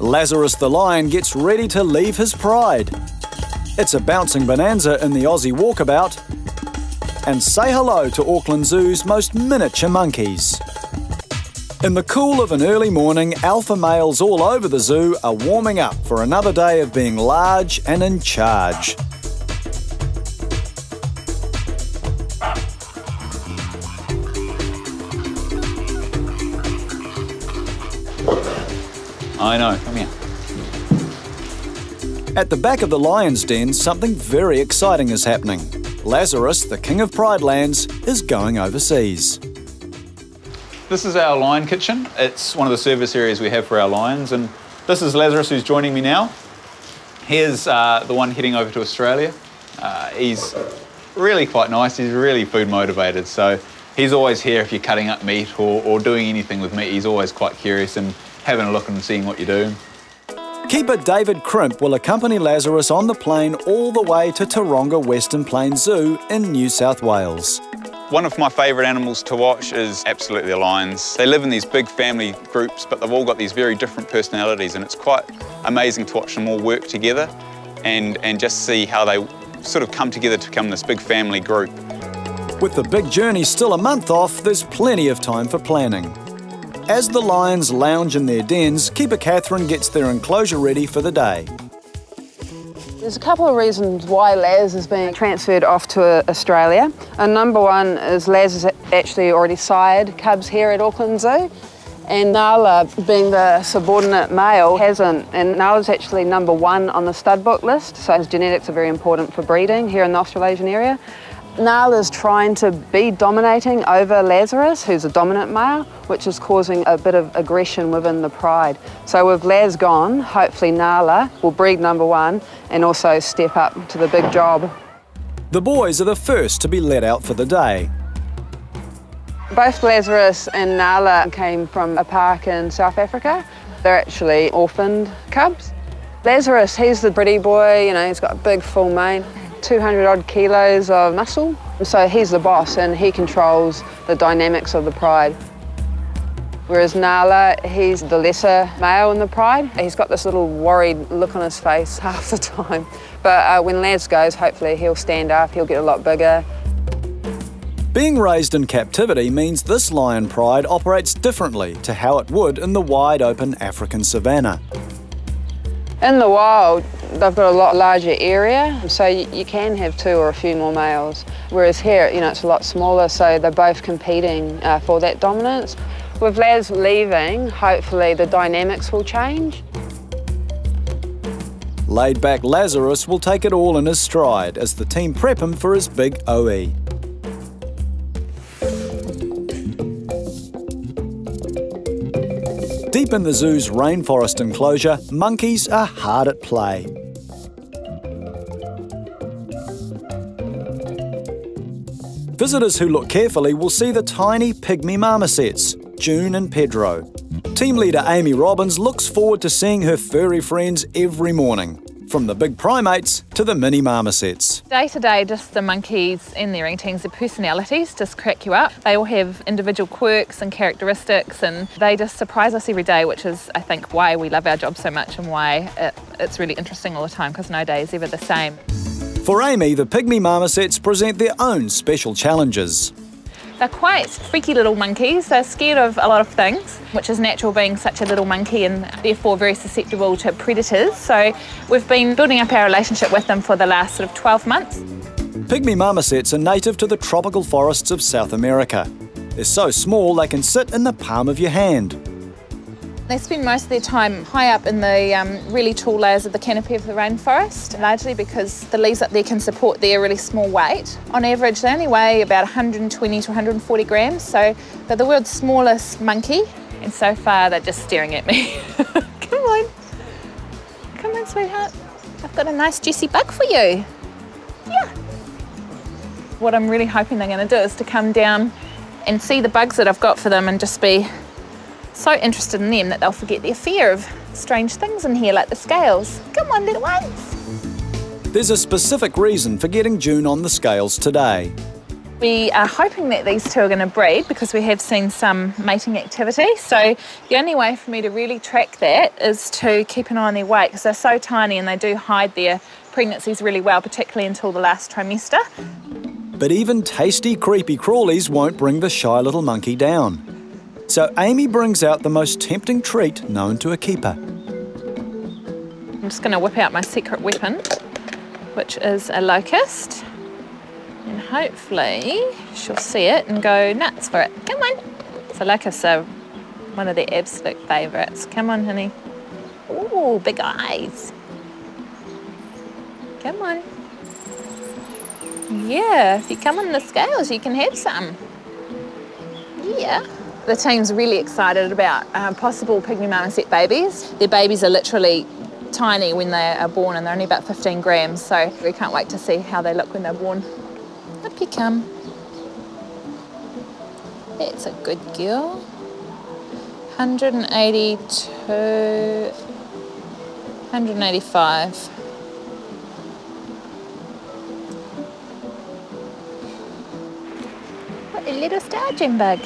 Lazarus the lion gets ready to leave his pride. It's a bouncing bonanza in the Aussie walkabout. And say hello to Auckland Zoo's most miniature monkeys. In the cool of an early morning, alpha males all over the zoo are warming up for another day of being large and in charge. I know, come here. At the back of the lion's den, something very exciting is happening. Lazarus, the king of Pride Lands, is going overseas. This is our lion kitchen. It's one of the service areas we have for our lions, and this is Lazarus, who's joining me now. Here's the one heading over to Australia. He's really quite nice. He's really food motivated, so he's always here if you're cutting up meat or doing anything with meat. He's always quite curious and having a look and seeing what you're doing. Keeper David Crimp will accompany Lazarus on the plane all the way to Taronga Western Plains Zoo in New South Wales. One of my favourite animals to watch is absolutely the lions. They live in these big family groups, but they've all got these very different personalities, and it's quite amazing to watch them all work together and just see how they sort of come together to become this big family group. With the big journey still a month off, there's plenty of time for planning. As the lions lounge in their dens, Keeper Catherine gets their enclosure ready for the day. There's a couple of reasons why Laz is being transferred off to Australia. And number one is Laz has actually already sired cubs here at Auckland Zoo, and Nala, being the subordinate male, hasn't. And Nala's actually number one on the stud book list, so his genetics are very important for breeding here in the Australasian area. Nala's trying to be dominating over Lazarus, who's a dominant male, which is causing a bit of aggression within the pride. So with Laz gone, hopefully Nala will breed number one and also step up to the big job. The boys are the first to be let out for the day. Both Lazarus and Nala came from a park in South Africa. They're actually orphaned cubs. Lazarus, he's the pretty boy, you know, he's got a big full mane. 200 odd kilos of muscle. So he's the boss and he controls the dynamics of the pride. Whereas Nala, he's the lesser male in the pride. He's got this little worried look on his face half the time. But when Laz goes, hopefully he'll stand up, he'll get a lot bigger. Being raised in captivity means this lion pride operates differently to how it would in the wide open African savanna. In the wild, they've got a lot larger area, so you can have two or a few more males. Whereas here, you know, it's a lot smaller, so they're both competing for that dominance. With Laz leaving, hopefully the dynamics will change. Laid-back Lazarus will take it all in his stride as the team prep him for his big OE. Deep in the zoo's rainforest enclosure, monkeys are hard at play. Visitors who look carefully will see the tiny pygmy marmosets, June and Pedro. Team leader Amy Robbins looks forward to seeing her furry friends every morning, from the big primates to the mini marmosets. Day to day, just the monkeys and their routines, their personalities just crack you up. They all have individual quirks and characteristics, and they just surprise us every day, which is, I think, why we love our job so much and why it's really interesting all the time, because no day is ever the same. For Amy, the pygmy marmosets present their own special challenges. They're quite freaky little monkeys. They're scared of a lot of things, which is natural being such a little monkey and therefore very susceptible to predators. So we've been building up our relationship with them for the last sort of 12 months. Pygmy marmosets are native to the tropical forests of South America. They're so small they can sit in the palm of your hand. They spend most of their time high up in the really tall layers of the canopy of the rainforest, largely because the leaves up there can support their really small weight. On average, they only weigh about 120 to 140 grams, so they're the world's smallest monkey, and so far they're just staring at me. Come on. Come on, sweetheart. I've got a nice juicy bug for you. Yeah. What I'm really hoping they're going to do is to come down and see the bugs that I've got for them and just be so interested in them that they'll forget their fear of strange things in here like the scales. Come on, little ones. There's a specific reason for getting June on the scales today. We are hoping that these two are going to breed because we have seen some mating activity. So the only way for me to really track that is to keep an eye on their weight because they're so tiny and they do hide their pregnancies really well, particularly until the last trimester. But even tasty, creepy crawlies won't bring the shy little monkey down. So Amy brings out the most tempting treat known to a keeper. I'm just going to whip out my secret weapon, which is a locust. And hopefully she'll see it and go nuts for it. Come on. So locusts are one of their absolute favourites. Come on, honey. Ooh, big eyes. Come on. Yeah, if you come on the scales, you can have some. Yeah. The team's really excited about possible pygmy marmoset babies. Their babies are literally tiny when they are born and they're only about 15 grams, so we can't wait to see how they look when they're born. Up you come. That's a good girl. 182, 185. What a little sturgeon bug.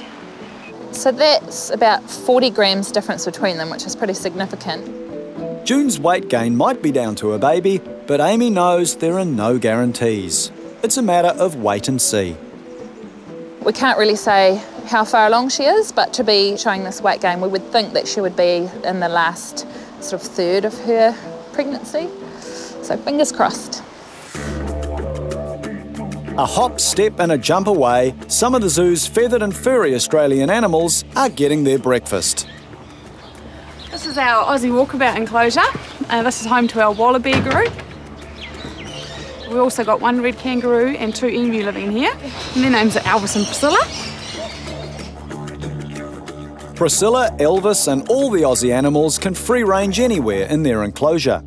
So that's about 40 grams difference between them, which is pretty significant. June's weight gain might be down to a baby, but Amy knows there are no guarantees. It's a matter of wait and see. We can't really say how far along she is, but to be showing this weight gain, we would think that she would be in the last sort of third of her pregnancy. So fingers crossed. A hop, step and a jump away, some of the zoo's feathered and furry Australian animals are getting their breakfast. This is our Aussie walkabout enclosure. This is home to our wallaby group. We also got one red kangaroo and 2 emu living in here. And their names are Elvis and Priscilla. Priscilla, Elvis and all the Aussie animals can free range anywhere in their enclosure.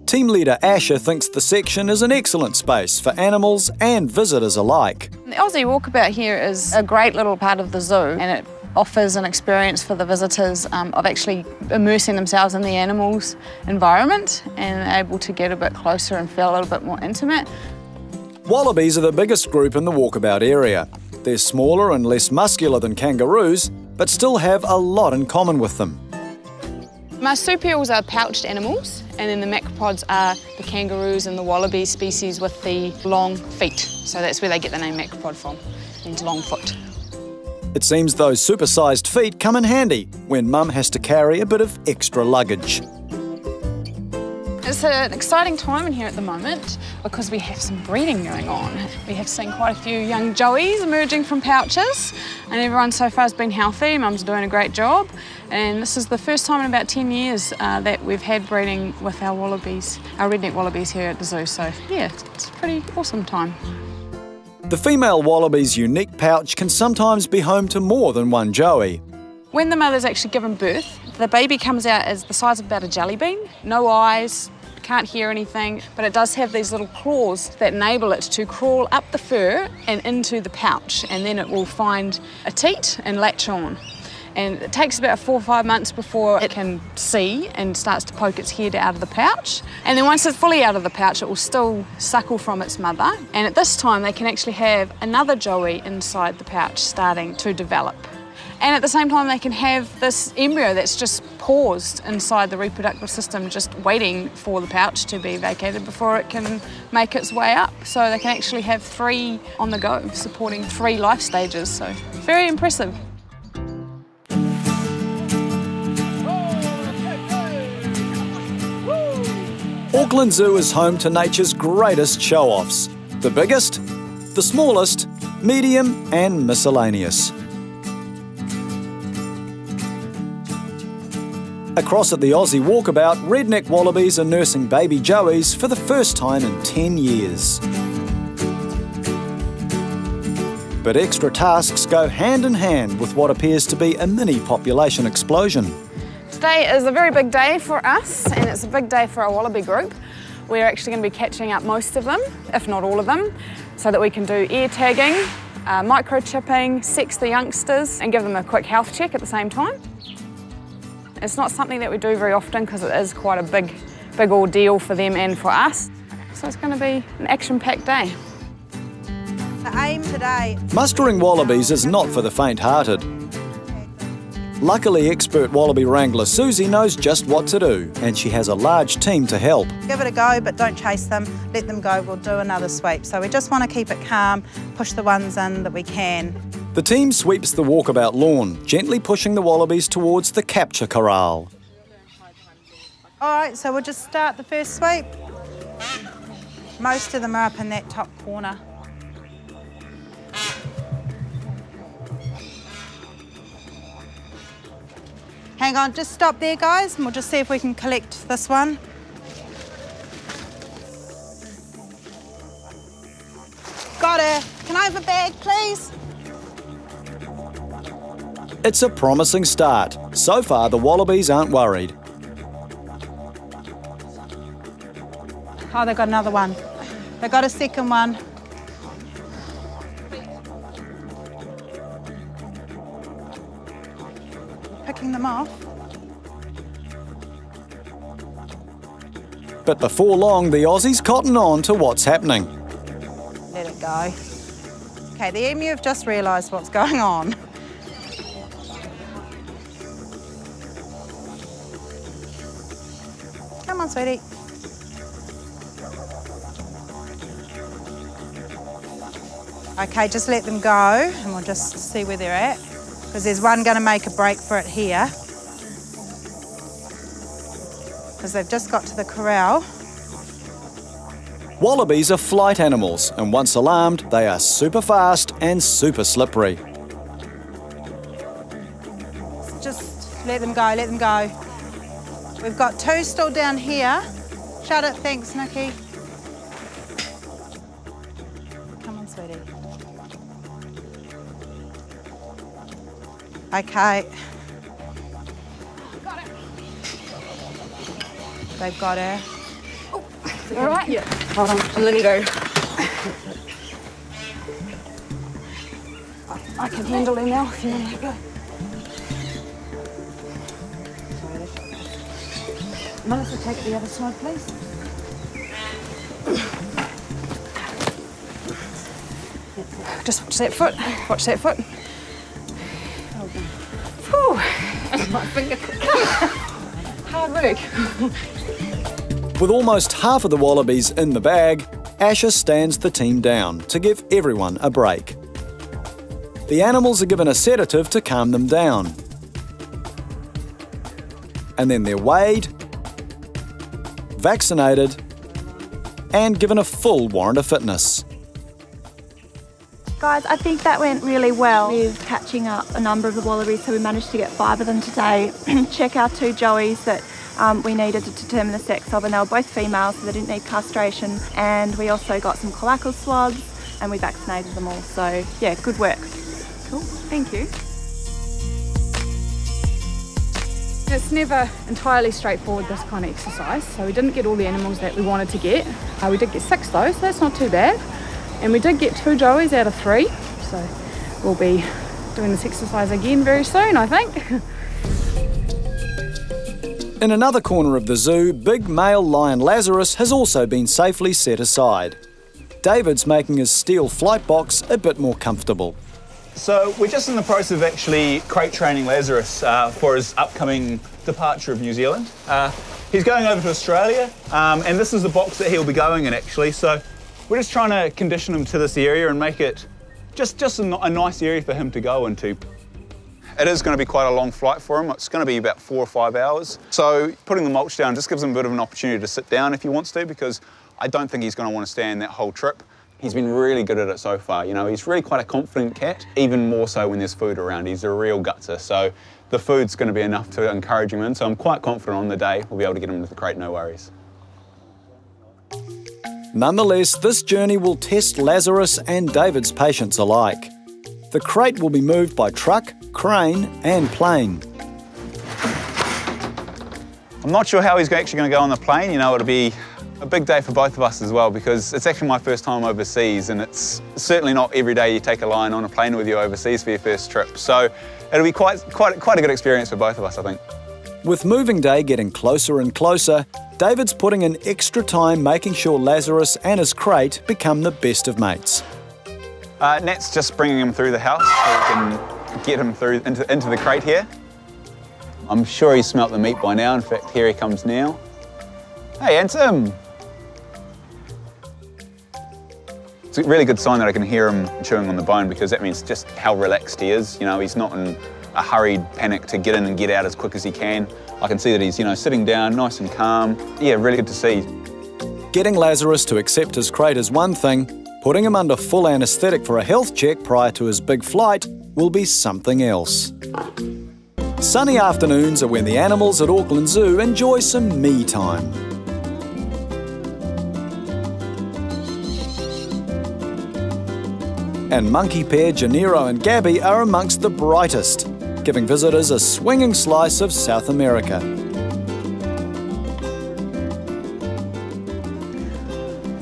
Team leader Asher thinks the section is an excellent space for animals and visitors alike. The Aussie walkabout here is a great little part of the zoo, and it offers an experience for the visitors of actually immersing themselves in the animals' environment and able to get a bit closer and feel a little bit more intimate. Wallabies are the biggest group in the walkabout area. They're smaller and less muscular than kangaroos, but still have a lot in common with them. Marsupials are pouched animals, and then the macropods are the kangaroos and the wallaby species with the long feet. So that's where they get the name macropod from, means long foot. It seems those supersized feet come in handy when mum has to carry a bit of extra luggage. It's an exciting time in here at the moment because we have some breeding going on. We have seen quite a few young joeys emerging from pouches, and everyone so far has been healthy. Mum's doing a great job, and this is the first time in about 10 years that we've had breeding with our wallabies, our redneck wallabies here at the zoo. So yeah, it's a pretty awesome time. The female wallaby's unique pouch can sometimes be home to more than one joey. When the mother's actually given birth, the baby comes out as the size of about a jelly bean, no eyes, can't hear anything, but it does have these little claws that enable it to crawl up the fur and into the pouch, and then it will find a teat and latch on. And it takes about 4 or 5 months before it can see and starts to poke its head out of the pouch. And then once it's fully out of the pouch, it will still suckle from its mother. And at this time, they can actually have another joey inside the pouch starting to develop. And at the same time, they can have this embryo that's just paused inside the reproductive system, just waiting for the pouch to be vacated before it can make its way up. So they can actually have 3 on the go, supporting 3 life stages. So very impressive. Auckland Zoo is home to nature's greatest show-offs. The biggest, the smallest, medium and miscellaneous. Across at the Aussie Walkabout, redneck wallabies are nursing baby joeys for the first time in 10 years. But extra tasks go hand in hand with what appears to be a mini population explosion. Today is a very big day for us, and it's a big day for our wallaby group. We're actually going to be catching up most of them, if not all of them, so that we can do ear tagging, microchipping, sex the youngsters and give them a quick health check at the same time. It's not something that we do very often because it is quite a big ordeal for them and for us. So it's going to be an action-packed day. The aim today. Mustering wallabies is not for the faint-hearted. Luckily, expert wallaby wrangler Susie knows just what to do, and she has a large team to help. Give it a go, but don't chase them. Let them go. We'll do another sweep. So we just want to keep it calm, push the ones in that we can. The team sweeps the walkabout lawn, gently pushing the wallabies towards the capture corral. All right, so we'll just start the first sweep. Most of them are up in that top corner. Hang on, just stop there, guys, and we'll just see if we can collect this one. Got her. Can I have a bag, please? It's a promising start. So far, the wallabies aren't worried. Oh, they've got another one. They've got a second one. Picking them off. But before long, the Aussies cotton on to what's happening. Let it go. Okay, the emu have just realised what's going on. Come on, sweetie. Okay, just let them go and we'll just see where they're at. Because there's one going to make a break for it here. Because they've just got to the corral. Wallabies are flight animals, and once alarmed, they are super fast and super slippery. Just let them go, let them go. We've got two still down here. Shut it, thanks, Nikki. Come on, sweetie. Okay. Got it. They've got her. All right? Yeah. Hold on, I'm letting go. I can handle it now if you want to go. Melissa, take it the other side, please. Just watch that foot. Watch that foot. Whew. My finger. Hard work. With almost half of the wallabies in the bag, Asher stands the team down to give everyone a break. The animals are given a sedative to calm them down. And then they're weighed, vaccinated, and given a full warrant of fitness. Guys, I think that went really well with catching up a number of the wallabies, so we managed to get 5 of them today. Check our 2 joeys that we needed to determine the sex of, and they were both females, so they didn't need castration. And we also got some collateral swabs, and we vaccinated them all. So yeah, good work. Cool, thank you. It's never entirely straightforward, this kind of exercise. So we didn't get all the animals that we wanted to get. We did get 6 though, so that's not too bad. And we did get 2 joeys out of 3. So we'll be doing this exercise again very soon, I think. In another corner of the zoo, big male lion Lazarus has also been safely set aside. David's making his steel flight box a bit more comfortable. So we're just in the process of actually crate training Lazarus for his upcoming departure of New Zealand. He's going over to Australia, and this is the box that he'll be going in actually. So we're just trying to condition him to this area and make it just a nice area for him to go into. It is going to be quite a long flight for him. It's going to be about 4 or 5 hours. So putting the mulch down just gives him a bit of an opportunity to sit down if he wants to, because I don't think he's going to want to stand that whole trip. He's been really good at it so far. You know, he's really quite a confident cat, even more so when there's food around. He's a real gutser. So the food's going to be enough to encourage him in. So I'm quite confident on the day we'll be able to get him into the crate, no worries. Nonetheless, this journey will test Lazarus and David's patience alike. The crate will be moved by truck, crane and plane. I'm not sure how he's actually going to go on the plane. You know, it'll be a big day for both of us as well, because it's actually my first time overseas, and it's certainly not every day you take a lion on a plane with you overseas for your first trip. So it'll be quite a good experience for both of us, I think. With moving day getting closer and closer, David's putting in extra time making sure Lazarus and his crate become the best of mates. Nat's just bringing him through the house so we can get him through into the crate here. I'm sure he's smelt the meat by now. In fact, here he comes now. Hey, handsome. It's a really good sign that I can hear him chewing on the bone, because that means just how relaxed he is. You know, he's not in a hurried panic to get in and get out as quick as he can. I can see that he's, you know, sitting down, nice and calm. Yeah, really good to see. Getting Lazarus to accept his crate is one thing. Putting him under full anaesthetic for a health check prior to his big flight will be something else. Sunny afternoons are when the animals at Auckland Zoo enjoy some me time. And monkey pair Janiro and Gabby are amongst the brightest, giving visitors a swinging slice of South America.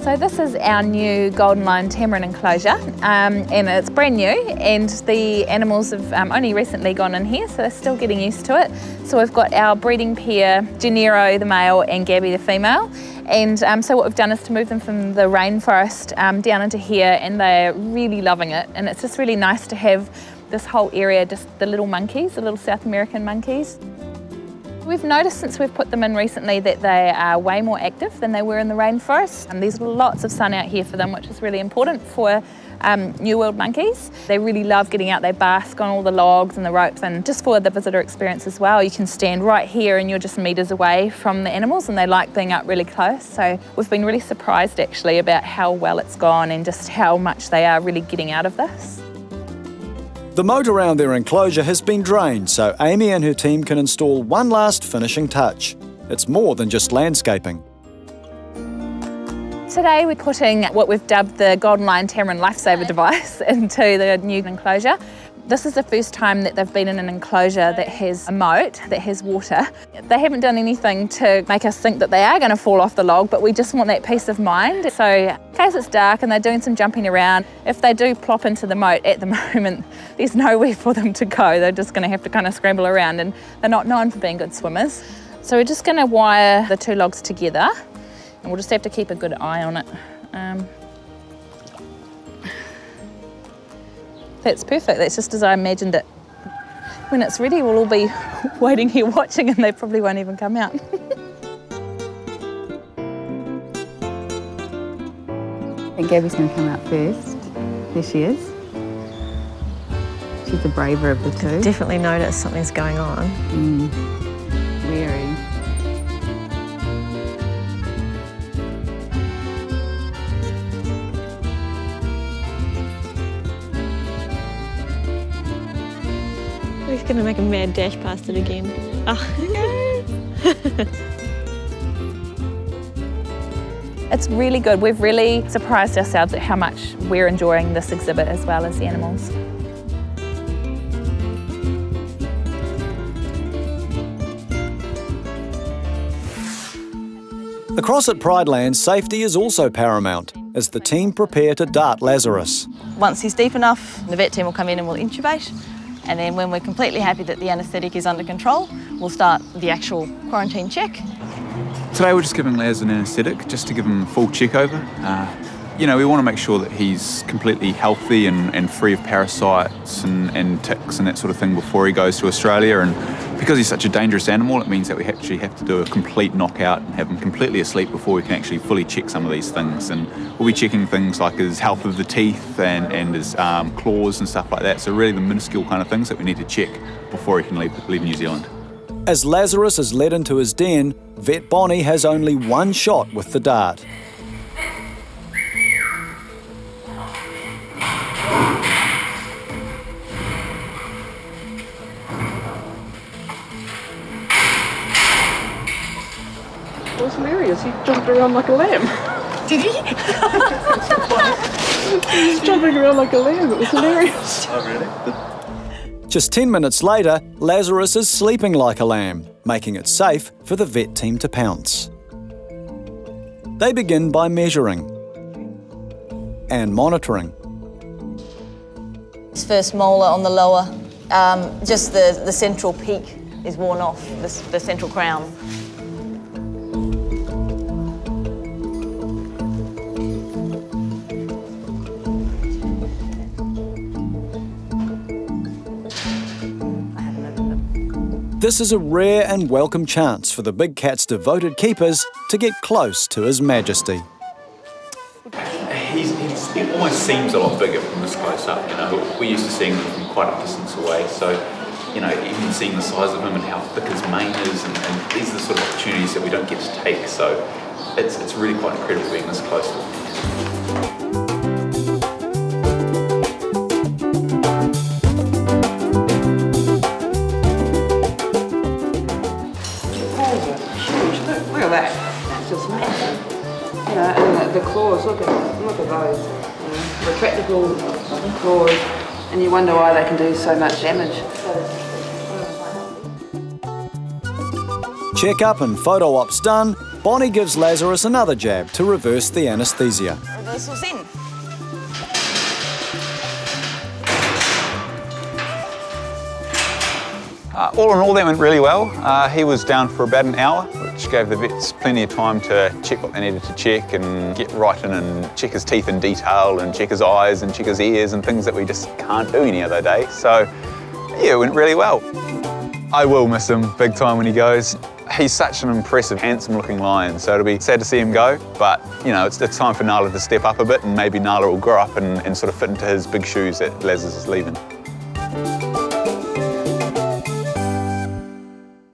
So this is our new Golden Lion Tamarin enclosure, and it's brand new, and the animals have only recently gone in here, so they're still getting used to it. So we've got our breeding pair, Janiro the male and Gabby the female, and so what we've done is to move them from the rainforest down into here, and they're really loving it, and it's just really nice to have this whole area, just the little monkeys, the little South American monkeys. We've noticed since we've put them in recently that they are way more active than they were in the rainforest, and there's lots of sun out here for them, which is really important for New World monkeys. They really love getting out, they bask on all the logs and the ropes, and just for the visitor experience as well, you can stand right here and you're just meters away from the animals, and they like being up really close. So we've been really surprised actually about how well it's gone and just how much they are really getting out of this. The moat around their enclosure has been drained, so Amy and her team can install one last finishing touch. It's more than just landscaping. Today we're putting what we've dubbed the Golden Lion Tamarin Lifesaver device into the new enclosure. This is the first time that they've been in an enclosure that has a moat, that has water. They haven't done anything to make us think that they are going to fall off the log, but we just want that peace of mind. So in case it's dark and they're doing some jumping around, if they do plop into the moat at the moment, there's nowhere for them to go. They're just going to have to kind of scramble around, and they're not known for being good swimmers. So we're just going to wire the two logs together, and we'll just have to keep a good eye on it. That's perfect, that's just as I imagined it. When it's ready, we'll all be waiting here watching, and they probably won't even come out. I think Gabby's going to come out first. There she is. She's the braver of the two. Definitely notice something's going on. Weary. He's going to make a mad dash past it again. Oh. It's really good. We've really surprised ourselves at how much we're enjoying this exhibit as well as the animals. Across at Prideland, safety is also paramount as the team prepare to dart Lazarus. Once he's deep enough, the vet team will come in and we'll intubate. And then when we're completely happy that the anaesthetic is under control, we'll start the actual quarantine check. Today we're just giving Laz an anaesthetic just to give him a full check over. You know, we want to make sure that he's completely healthy and free of parasites and ticks and that sort of thing before he goes to Australia. And because he's such a dangerous animal, it means that we actually have to do a complete knockout and have him completely asleep before we can actually fully check some of these things. And we'll be checking things like his health of the teeth and his claws and stuff like that. So really the minuscule kind of things that we need to check before he can leave New Zealand. As Lazarus is led into his den, Vet Bonnie has only one shot with the dart. It was hilarious. He jumped around like a lamb. Did he? He was jumping around like a lamb. It was hilarious. Oh, really? Just 10 minutes later, Lazarus is sleeping like a lamb, making it safe for the vet team to pounce. They begin by measuring and monitoring. His first molar on the lower, just the central peak is worn off, the central crown. This is a rare and welcome chance for the big cat's devoted keepers to get close to His Majesty. He almost seems a lot bigger from this close up, you know. We're used to seeing him from quite a distance away, so, you know, even seeing the size of him and how thick his mane is, and these are the sort of opportunities that we don't get to take, so it's really quite incredible being this close to him. Look at that. That's just massive. You know, and the claws, look at those. You know, retractable claws. And you wonder why they can do so much damage. Check-up and photo ops done, Bonnie gives Lazarus another jab to reverse the anaesthesia. Reversal's in. All in all, that went really well. He was down for about an hour, which gave the vets plenty of time to check what they needed to check and get right in and check his teeth in detail and check his eyes and check his ears and things that we just can't do any other day. So, yeah, it went really well. I will miss him big time when he goes. He's such an impressive, handsome-looking lion, so it'll be sad to see him go, but, you know, it's time for Nala to step up a bit, and maybe Nala will grow up and sort of fit into his big shoes that Lazarus is leaving.